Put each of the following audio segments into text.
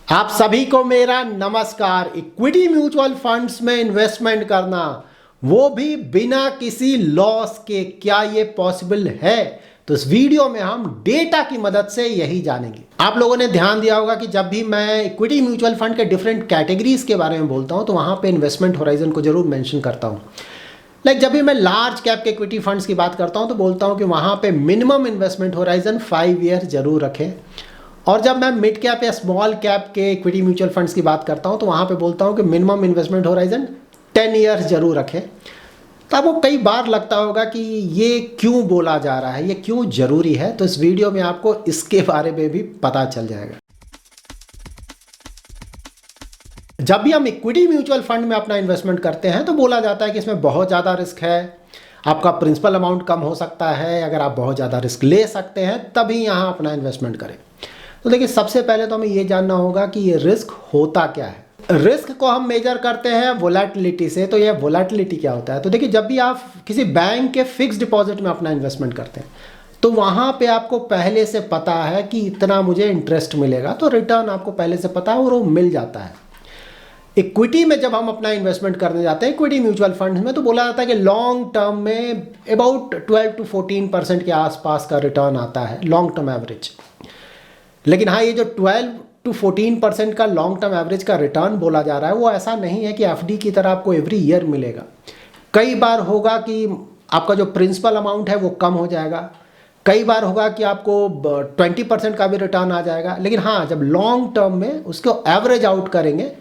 आप सभी को मेरा नमस्कार। इक्विटी म्यूचुअल फंड्स में इन्वेस्टमेंट करना, वो भी बिना किसी लॉस के, क्या ये पॉसिबल है? तो इस वीडियो में हम डेटा की मदद से यही जानेंगे। आप लोगों ने ध्यान दिया होगा कि जब भी मैं इक्विटी म्यूचुअल फंड के डिफरेंट कैटेगरीज के बारे में बोलता हूं तो वहां पे इन्वेस्टमेंट होराइजन को जरूर मेंशन करता हूं। लाइक जब भी मैं लार्ज कैप के इक्विटी फंड्स की बात करता हूं तो बोलता हूं कि वहां पे मिनिमम इन्वेस्टमेंट होराइजन 5 ईयर जरूर रखें। और जब मैं मिड कैप या स्मॉल कैप के इक्विटी म्यूचुअल फंड्स की बात करता हूं तो वहां पे बोलता हूं कि मिनिमम इन्वेस्टमेंट होराइजन 10 ईयर्स जरूर रखें। तो आपको कई बार लगता होगा कि ये क्यों बोला जा रहा है, ये क्यों जरूरी है, तो इस वीडियो में आपको इसके बारे में भी पता चल जाएगा। जब भी हम इक्विटी म्यूचुअल फंड में अपना इन्वेस्टमेंट करते हैं तो बोला जाता है कि इसमें बहुत ज़्यादा रिस्क है, आपका प्रिंसिपल अमाउंट कम हो सकता है, अगर आप बहुत ज़्यादा रिस्क ले सकते हैं तभी यहाँ अपना इन्वेस्टमेंट करें। तो देखिए, सबसे पहले तो हमें ये जानना होगा कि ये रिस्क होता क्या है। रिस्क को हम मेजर करते हैं वोलेटिलिटी से। तो ये वोलेटिलिटी क्या होता है? तो देखिए, जब भी आप किसी बैंक के फिक्स डिपॉजिट में अपना इन्वेस्टमेंट करते हैं तो वहाँ पे आपको पहले से पता है कि इतना मुझे इंटरेस्ट मिलेगा, तो रिटर्न आपको पहले से पता है और वो मिल जाता है। इक्विटी में जब हम अपना इन्वेस्टमेंट करने जाते हैं इक्विटी म्यूचुअल फंड में, तो बोला जाता है कि लॉन्ग टर्म में अबाउट 12 to 14% के आसपास का रिटर्न आता है, लॉन्ग टर्म एवरेज। लेकिन हाँ, ये जो 12 to 14% का लॉन्ग टर्म एवरेज का रिटर्न बोला जा रहा है वो ऐसा नहीं है कि एफडी की तरह आपको एवरी ईयर मिलेगा। कई बार होगा कि आपका जो प्रिंसिपल अमाउंट है वो कम हो जाएगा, कई बार होगा कि आपको 20% का भी रिटर्न आ जाएगा। लेकिन हाँ, जब लॉन्ग टर्म में उसको एवरेज आउट करेंगे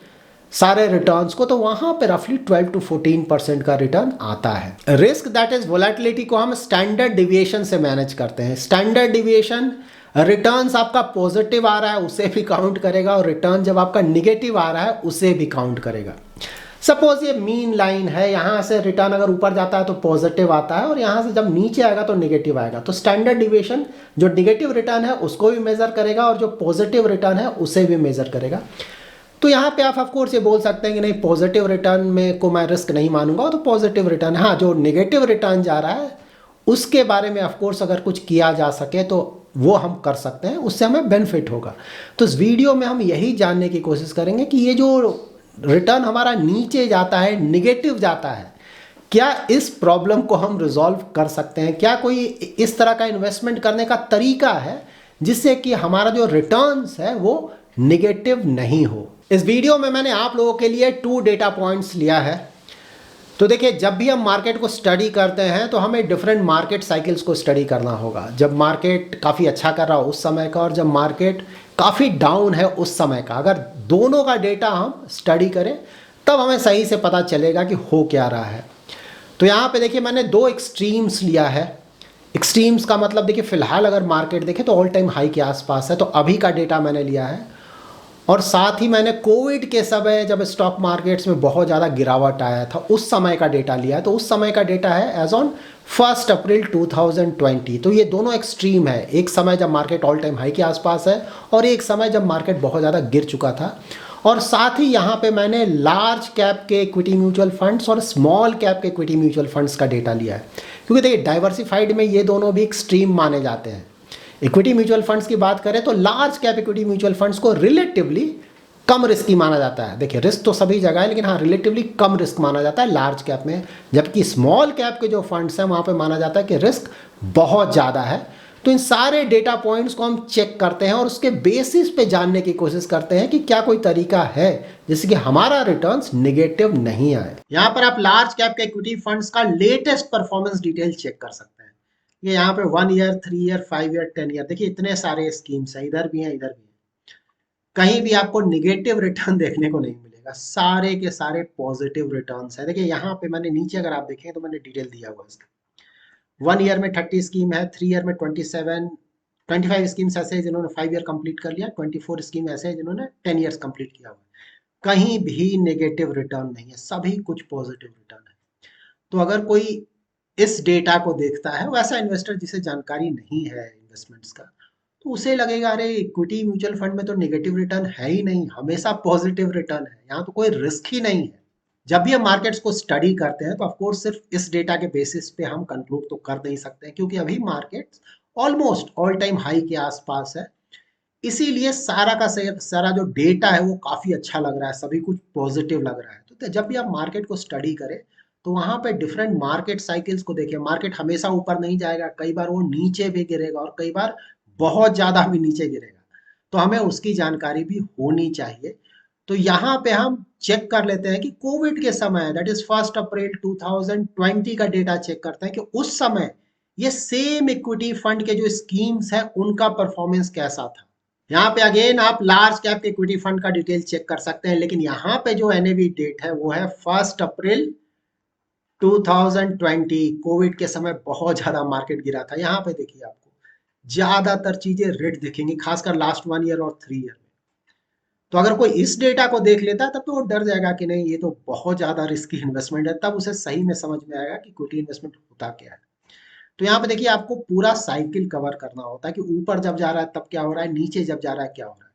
सारे रिटर्न्स को, तो वहां पे रफली 12 to 14% का रिटर्न आता है। रिस्क दैट इज वोलेटिलिटी को हम स्टैंडर्ड डिविएशन से मैनेज करते हैं। स्टैंडर्ड डिविएशन रिटर्न्स आपका पॉजिटिव आ रहा है उसे भी काउंट करेगा, और रिटर्न जब आपका निगेटिव आ रहा है उसे भी काउंट करेगा। सपोज ये मीन लाइन है, यहां से रिटर्न अगर ऊपर जाता है तो पॉजिटिव आता है और यहां से जब नीचे आएगा तो निगेटिव आएगा। तो स्टैंडर्ड डिविएशन जो निगेटिव रिटर्न है उसको भी मेजर करेगा और जो पॉजिटिव रिटर्न है उसे भी मेजर करेगा। तो यहाँ पे आप ऑफ कोर्स ये बोल सकते हैं कि नहीं, पॉजिटिव रिटर्न में को मैं रिस्क नहीं मानूंगा, तो पॉजिटिव रिटर्न, हाँ, जो नेगेटिव रिटर्न जा रहा है उसके बारे में ऑफ कोर्स अगर कुछ किया जा सके तो वो हम कर सकते हैं, उससे हमें बेनिफिट होगा। तो इस वीडियो में हम यही जानने की कोशिश करेंगे कि ये जो रिटर्न हमारा नीचे जाता है, निगेटिव जाता है, क्या इस प्रॉब्लम को हम रिजॉल्व कर सकते हैं? क्या कोई इस तरह का इन्वेस्टमेंट करने का तरीका है जिससे कि हमारा जो रिटर्न्स है वो निगेटिव नहीं हो? इस वीडियो में मैंने आप लोगों के लिए 2 डेटा पॉइंट्स लिया है। तो देखिए, जब भी हम मार्केट को स्टडी करते हैं तो हमें डिफरेंट मार्केट साइकिल्स को स्टडी करना होगा। जब मार्केट काफ़ी अच्छा कर रहा हो उस समय का, और जब मार्केट काफ़ी डाउन है उस समय का, अगर दोनों का डेटा हम स्टडी करें तब हमें सही से पता चलेगा कि हो क्या रहा है। तो यहाँ पे देखिए, मैंने 2 एक्सट्रीम्स लिया है। एक्सट्रीम्स का मतलब देखिए, फिलहाल अगर मार्केट देखें तो ऑल टाइम हाई के आसपास है, तो अभी का डेटा मैंने लिया है। और साथ ही मैंने कोविड के समय जब स्टॉक मार्केट्स में बहुत ज़्यादा गिरावट आया था उस समय का डेटा लिया है। तो उस समय का डेटा है एज ऑन 1 अप्रैल 2020। तो ये दोनों एक्सट्रीम है, एक समय जब मार्केट ऑल टाइम हाई के आसपास है और एक समय जब मार्केट बहुत ज़्यादा गिर चुका था। और साथ ही यहाँ पे मैंने लार्ज कैप के इक्विटी म्यूचुअल फंड्स और स्मॉल कैप के इक्विटी म्यूचुअल फंड्स का डेटा लिया है, क्योंकि देखिए डाइवर्सिफाइड में ये दोनों भी एक्सट्रीम माने जाते हैं। इक्विटी म्यूचुअल फंड्स की बात करें तो large cap equity mutual funds को रिलेटिवली कम रिस्की माना जाता है। देखिए, रिस्क तो सभी जगह है, लेकिन हाँ, रिलेटिवली कम रिस्क माना जाता है लार्ज कैप में, जबकि स्मॉल कैप के जो फंड्स हैं वहाँ पे माना जाता है कि रिस्क बहुत ज़्यादा है। तो इन सारे डेटा पॉइंट्स को हम चेक करते हैं और उसके बेसिस पे जानने की कोशिश करते हैं कि क्या कोई तरीका है जिससे कि हमारा रिटर्न्स निगेटिव नहीं आए। यहाँ पर आप लार्ज कैप के इक्विटी फंड्स का लेटेस्ट परफॉर्मेंस डिटेल चेक कर सकते हैं। ये यहाँ पे 1 ईयर, 3 ईयर, 5 ईयर, 10 ईयर, देखिए इतने सारे स्कीम्स हैं, इधर भी हैं इधर भी हैं। कहीं भी आपको निगेटिव रिटर्न देखने को नहीं मिलेगा, सारे के सारे पॉजिटिव रिटर्न्स है। देखिए यहाँ पे मैंने नीचे अगर आप देखें तो मैंने डिटेल दिया हुआ है इसका। 1 ईयर में 30 स्कीम है, 3 ईयर में 27, 25 स्कीम्स ऐसे हैं जिन्होंने 5 ईयर कंप्लीट कर लिया, 24 स्कीम ऐसे हैं जिन्होंने 10 ईयर्स कंप्लीट किया हुआ है। कहीं भी नेगेटिव रिटर्न नहीं है, सभी कुछ पॉजिटिव रिटर्न है। तो अगर कोई इस डेटा को देखता है, वैसा इन्वेस्टर जिसे जानकारी नहीं है इन्वेस्टमेंट्स का, तो उसे लगेगा अरे इक्विटी म्यूचुअल फंड में तो नेगेटिव रिटर्न है ही नहीं, हमेशा पॉजिटिव रिटर्न है, यहाँ तो कोई रिस्क ही नहीं है। जब भी हम मार्केट्स को स्टडी करते हैं तो ऑफकोर्स सिर्फ इस डेटा के बेसिस पे हम कंक्लूड तो कर नहीं सकते हैं, क्योंकि अभी markets almost all time high के आसपास है। इसीलिए सारा का सारा जो डेटा है वो काफ़ी अच्छा लग रहा है, सभी कुछ पॉजिटिव लग रहा है। तो जब भी आप मार्केट को स्टडी करें तो वहाँ पे डिफरेंट मार्केट साइकिल्स को देखें। मार्केट हमेशा ऊपर नहीं जाएगा, कई बार वो नीचे भी गिरेगा और कई बार बहुत ज़्यादा भी नीचे गिरेगा, तो हमें उसकी जानकारी भी होनी चाहिए। तो यहाँ पे हम चेक कर लेते हैं कि कोविड के समय, दैट इज 1 अप्रैल 2020 का डेटा चेक करते हैं कि उस समय ये सेम इक्विटी फंड के जो स्कीम्स है उनका परफॉर्मेंस कैसा था। यहाँ पे अगेन आप लार्ज कैप इक्विटी फंड का डिटेल चेक कर सकते हैं, लेकिन यहाँ पे जो एनएवी डेट है वो है 1 अप्रैल 2020। कोविड के समय बहुत ज्यादा मार्केट गिरा था। यहाँ पे देखिए आपको ज्यादातर चीजें रेड दिखेंगी, खासकर लास्ट 1 ईयर और 3 ईयर में। तो अगर कोई इस डेटा को देख लेता है तब तो वो डर जाएगा कि नहीं ये तो बहुत ज्यादा रिस्की इन्वेस्टमेंट है, तब उसे सही में समझ में आएगा कि इक्विटी इन्वेस्टमेंट होता क्या है। तो यहाँ पे देखिए आपको पूरा साइकिल कवर करना होता है कि ऊपर जब जा रहा है तब क्या हो रहा है, नीचे जब जा रहा है क्या हो रहा है।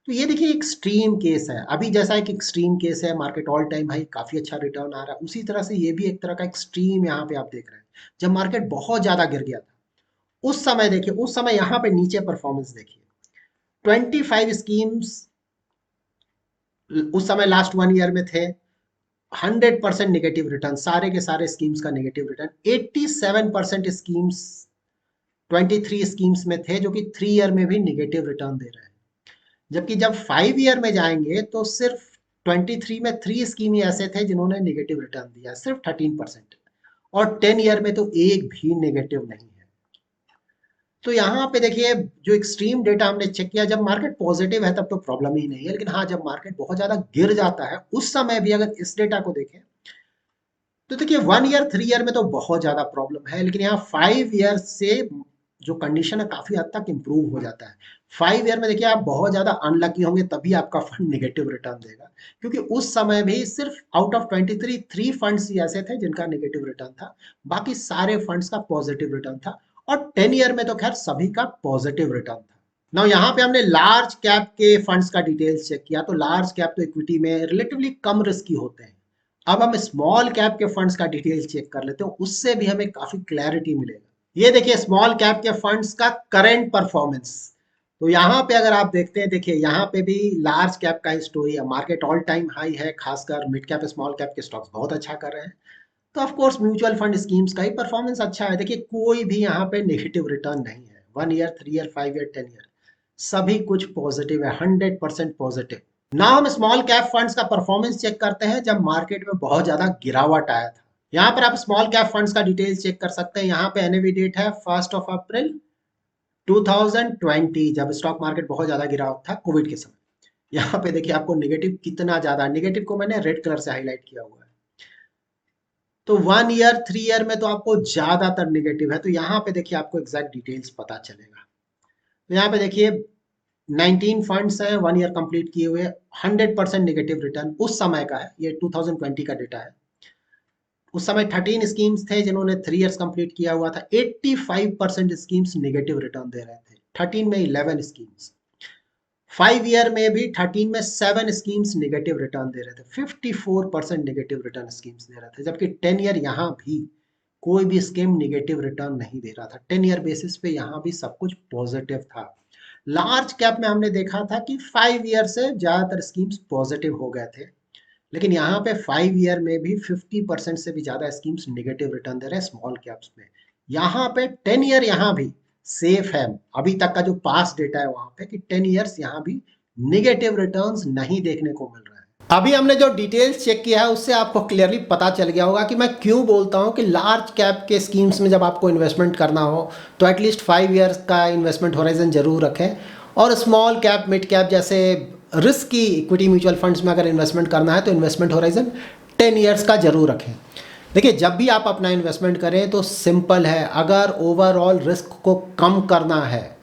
तो ये देखिए एक्सट्रीम केस है, अभी जैसा एक एक्सट्रीम केस है, मार्केट ऑल टाइम हाई काफी अच्छा रिटर्न आ रहा है, उसी तरह से ये भी एक तरह का एक्सट्रीम यहाँ पे आप देख रहे हैं। जब मार्केट बहुत ज्यादा गिर गया था उस समय देखिए, उस समय यहाँ पे नीचे परफॉर्मेंस देखिए, 25 स्कीम्स उस समय लास्ट 1 ईयर में थे, 100% नेगेटिव रिटर्न, सारे के सारे स्कीम्स का नेगेटिव रिटर्न। 87% स्कीम्स 23 स्कीम्स में थे जो कि 3 ईयर में भी नेगेटिव रिटर्न दे रहे हैं। जबकि जब 5 ईयर में जाएंगे तो सिर्फ 23 में 3 स्कीम ही ऐसे थे जिन्होंने नेगेटिव रिटर्न दिया, सिर्फ 13%। और 10 ईयर में तो एक भी नेगेटिव नहीं है। तो यहाँ पे देखिए जो एक्सट्रीम डेटा हमने चेक किया, जब मार्केट पॉजिटिव है तब तो प्रॉब्लम ही नहीं है, लेकिन हाँ जब मार्केट बहुत ज्यादा गिर जाता है उस समय भी अगर इस डेटा को देखें तो देखिए 1 ईयर 3 ईयर में तो बहुत ज्यादा प्रॉब्लम है, लेकिन यहाँ 5 ईयर से जो कंडीशन है काफी हद तक इंप्रूव हो जाता है। 5 ईयर में देखिए आप बहुत ज्यादा अनलकी होंगे तभी आपका फंड नेगेटिव रिटर्न देगा, क्योंकि उस समय भी सिर्फ आउट ऑफ 23 3 फंड्स ही ऐसे थे जिनका नेगेटिव रिटर्न था, बाकी सारे फंड्स का पॉजिटिव रिटर्न था। और 10 ईयर में तो खैर सभी का पॉजिटिव रिटर्न था। ना यहाँ पे हमने लार्ज कैप के फंड्स का डिटेल्स चेक किया, तो लार्ज कैप तो इक्विटी में रिलेटिवली कम रिस्की होते हैं। अब हम स्मॉल कैप के फंड्स का डिटेल चेक कर लेते हैं, उससे भी हमें काफी क्लैरिटी मिलेगा। ये देखिए स्मॉल कैप के फंड्स का करंट परफॉर्मेंस। तो यहाँ पे अगर आप देखते हैं, देखिए यहाँ पे भी लार्ज कैप का स्टोरी है, मार्केट ऑल टाइम हाई है, खासकर मिड कैप स्मॉल कैप के स्टॉक्स बहुत अच्छा कर रहे हैं। तो of course mutual fund schemes का ही परफॉर्मेंस अच्छा है। देखिए कोई भी यहाँ पे नेगेटिव रिटर्न नहीं है, 1 ईयर 3 ईयर 5 ईयर 10 ईयर सभी कुछ पॉजिटिव है, 100% पॉजिटिव। ना हम स्मॉल कैप फंड्स का परफॉर्मेंस चेक करते हैं जब मार्केट में बहुत ज्यादा गिरावट आया था। यहाँ पर आप स्मॉल कैप फंड्स का डिटेल्स चेक कर सकते हैं। यहाँ पे एनएवी डेट है 1 अप्रैल 2020, जब स्टॉक मार्केट बहुत ज्यादा गिरा था कोविड के समय। यहाँ पे देखिए आपको नेगेटिव कितना ज्यादा, नेगेटिव को मैंने रेड कलर से हाईलाइट किया हुआ है। तो 1 ईयर 3 ईयर में तो आपको ज्यादातर नेगेटिव है, तो यहाँ पे देखिए आपको एग्जैक्ट डिटेल्स पता चलेगा। तो यहाँ पे देखिए 19 फंड्स हैं 1 ईयर कंप्लीट किए हुए, 100% नेगेटिव रिटर्न उस समय का है, ये 2020 का डेटा है। उस समय 13 स्कीम्स थे जिन्होंने 3 ईयर्स कंप्लीट किया हुआ था, 85% स्कीम्स नेगेटिव रिटर्न दे रहे थे। 13 में 11 स्कीम्स, 5 ईयर में भी 13 में 7 स्कीम्स नेगेटिव रिटर्न दे रहे थे, 54% नेगेटिव रिटर्न स्कीम्स दे रहे थे। जबकि 10 ईयर यहाँ भी कोई भी स्कीम नेगेटिव रिटर्न नहीं दे रहा था, 10 ईयर बेसिस पे यहाँ भी सब कुछ पॉजिटिव था। लार्ज कैप में हमने देखा था कि 5 ईयर से ज्यादातर स्कीम्स पॉजिटिव हो गए थे, लेकिन यहाँ पे 5 ईयर में भी 50% से भी ज्यादा स्कीम्स नेगेटिव रिटर्न दे रहे हैं स्मॉल कैप्स में। यहाँ पे 10 ईयर यहाँ भी सेफ है, अभी तक का जो पास डेटा है वहां पे कि 10 ईयर्स यहाँ भी नेगेटिव रिटर्न्स नहीं देखने को मिल रहा है। अभी हमने जो डिटेल्स चेक किया है उससे आपको क्लियरली पता चल गया होगा कि मैं क्यों बोलता हूँ कि लार्ज कैप के स्कीम्स में जब आपको इन्वेस्टमेंट करना हो तो एटलीस्ट 5 ईयर्स का इन्वेस्टमेंट होराइजन जरूर रखें, और स्मॉल कैप मिड कैप जैसे रिस्की इक्विटी म्यूचुअल फंड्स में अगर इन्वेस्टमेंट करना है तो इन्वेस्टमेंट होराइजन 10 ईयर्स का जरूर रखें। देखिए जब भी आप अपना इन्वेस्टमेंट करें तो सिंपल है, अगर ओवरऑल रिस्क को कम करना है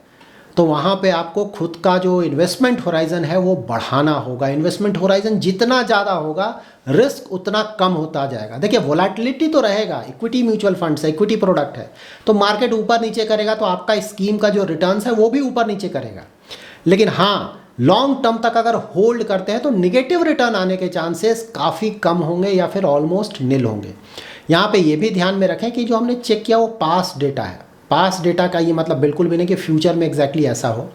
तो वहाँ पे आपको खुद का जो इन्वेस्टमेंट होराइजन है वो बढ़ाना होगा। इन्वेस्टमेंट होराइजन जितना ज़्यादा होगा रिस्क उतना कम होता जाएगा। देखिए वोलेटिलिटी तो रहेगा, इक्विटी म्यूचुअल फंड्स है, इक्विटी प्रोडक्ट है, तो मार्केट ऊपर नीचे करेगा तो आपका स्कीम का जो रिटर्न्स है वो भी ऊपर नीचे करेगा। लेकिन हाँ लॉन्ग टर्म तक अगर होल्ड करते हैं तो निगेटिव रिटर्न आने के चांसेस काफ़ी कम होंगे या फिर ऑलमोस्ट नील होंगे। यहाँ पे ये भी ध्यान में रखें कि जो हमने चेक किया वो पास डेटा है। पास डेटा का ये मतलब बिल्कुल भी नहीं कि फ्यूचर में एग्जैक्टली ऐसा हो।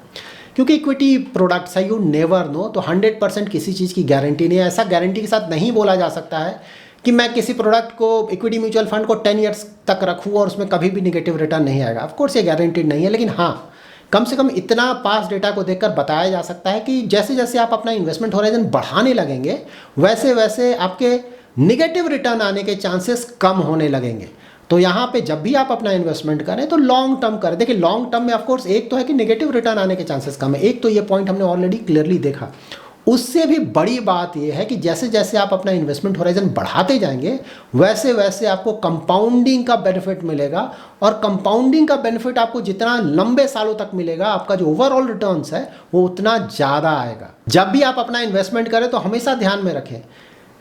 क्योंकि इक्विटी प्रोडक्ट्स है, यू नेवर नो, तो 100% किसी चीज़ की गारंटी नहीं है। ऐसा गारंटी के साथ नहीं बोला जा सकता है कि मैं किसी प्रोडक्ट को, इक्विटी म्यूचुअल फंड को 10 ईयर्स तक रखूँ और उसमें कभी भी निगेटिव रिटर्न नहीं आएगा। ऑफकोर्स ये गारंटीड नहीं है, लेकिन हाँ, कम से कम इतना पास डेटा को देखकर बताया जा सकता है कि जैसे जैसे आप अपना इन्वेस्टमेंट होराइजन बढ़ाने लगेंगे, वैसे वैसे आपके निगेटिव रिटर्न आने के चांसेस कम होने लगेंगे। तो यहाँ पे जब भी आप अपना इन्वेस्टमेंट करें तो लॉन्ग टर्म करें। देखिए लॉन्ग टर्म में ऑफकोर्स एक तो है कि नेगेटिव रिटर्न आने के चांसेस कम है, एक तो ये पॉइंट हमने ऑलरेडी क्लियरली देखा। उससे भी बड़ी बात यह है कि जैसे जैसे आप अपना इन्वेस्टमेंट होराइजन बढ़ाते जाएंगे, वैसे वैसे आपको कंपाउंडिंग का बेनिफिट मिलेगा, और कंपाउंडिंग का बेनिफिट आपको जितना लंबे सालों तक मिलेगा, आपका जो ओवरऑल रिटर्न्स है वो उतना ज़्यादा आएगा। जब भी आप अपना इन्वेस्टमेंट करें तो हमेशा ध्यान में रखें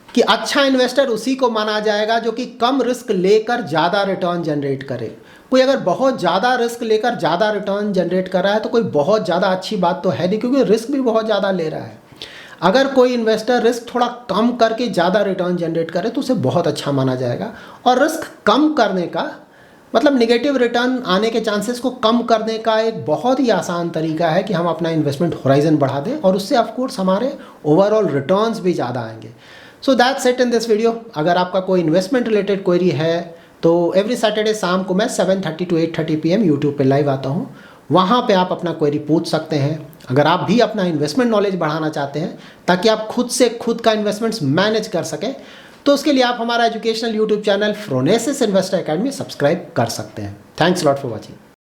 कि अच्छा इन्वेस्टर उसी को माना जाएगा जो कि कम रिस्क लेकर ज़्यादा रिटर्न जनरेट करे। कोई अगर बहुत ज़्यादा रिस्क लेकर ज़्यादा रिटर्न जनरेट कर रहा है तो कोई बहुत ज़्यादा अच्छी बात तो है नहीं, क्योंकि रिस्क भी बहुत ज़्यादा ले रहा है। अगर कोई इन्वेस्टर रिस्क थोड़ा कम करके ज़्यादा रिटर्न जनरेट करे तो उसे बहुत अच्छा माना जाएगा। और रिस्क कम करने का मतलब निगेटिव रिटर्न आने के चांसेस को कम करने का एक बहुत ही आसान तरीका है कि हम अपना इन्वेस्टमेंट होराइजन बढ़ा दें, और उससे ऑफकोर्स हमारे ओवरऑल रिटर्न्स भी ज़्यादा आएंगे। So that's it in this video. अगर आपका कोई इन्वेस्टमेंट रिलेटेड क्वेरी है तो एवरी सैटरडे शाम को मैं 7:30 to 8:30 PM यूट्यूब पे लाइव आता हूँ, वहाँ पे आप अपना क्वेरी पूछ सकते हैं। अगर आप भी अपना इन्वेस्टमेंट नॉलेज बढ़ाना चाहते हैं ताकि आप खुद से खुद का इन्वेस्टमेंट्स मैनेज कर सकें, तो उसके लिए आप हमारा educational YouTube channel Phronesis Investor Academy subscribe कर सकते हैं। Thanks lot for watching.